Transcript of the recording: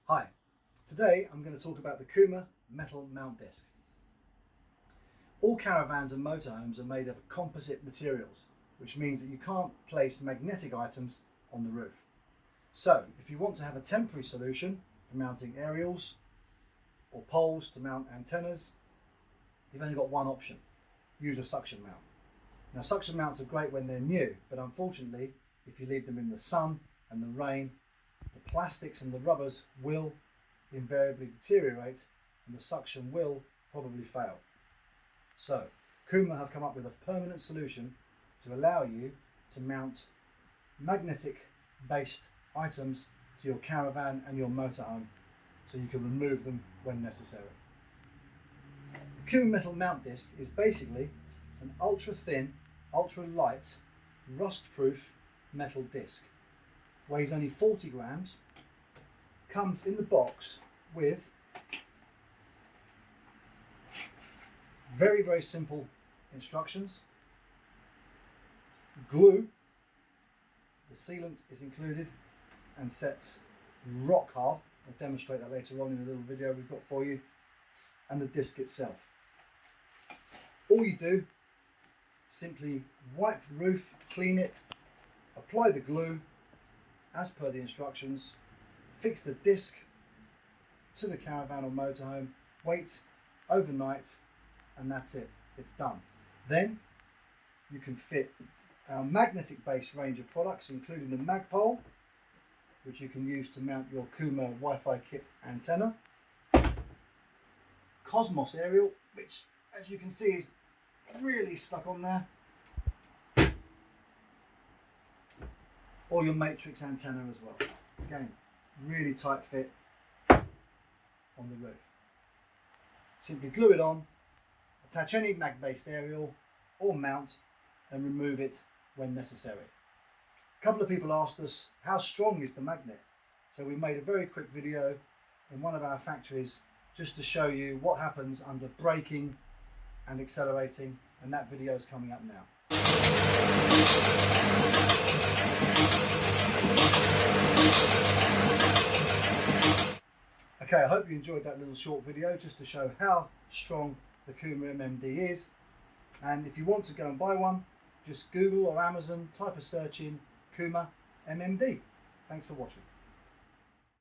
Hi, today I'm going to talk about the Kuma metal mount disc. All caravans and motorhomes are made of composite materials, which means that you can't place magnetic items on the roof. So if you want to have a temporary solution for mounting aerials or poles to mount antennas, you've only got one option: use a suction mount. Now, suction mounts are great when they're new, but unfortunately if you leave them in the sun and the rain, the plastics and the rubbers will invariably deteriorate and the suction will probably fail. So Kuma have come up with a permanent solution to allow you to mount magnetic based items to your caravan and your motorhome, so you can remove them when necessary. The Kuma metal mount disc is basically an ultra thin, ultra light, rust proof metal disc. Weighs only 40 grams, comes in the box with very simple instructions. Glue, the sealant is included and sets rock hard. I'll demonstrate that later on in a little video we've got for you. And the disc itself. All you do, simply wipe the roof, clean it, apply the glue as per the instructions, fix the disc to the caravan or motorhome, wait overnight, and that's it, it's done. Then you can fit our magnetic based range of products, including the Magpole, which you can use to mount your Kuma Wi-Fi kit antenna, Cosmos aerial, which as you can see is really stuck on there, or your matrix antenna as well. Again, really tight fit on the roof. Simply glue it on, attach any mag-based aerial or mount and remove it when necessary. A couple of people asked us, how strong is the magnet? So we made a very quick video in one of our factories just to show you what happens under braking and accelerating, and that video is coming up now. Okay, I hope you enjoyed that little short video just to show how strong the Kuma MMD is. And if you want to go and buy one, just Google or Amazon, type a search in Kuma MMD. Thanks for watching.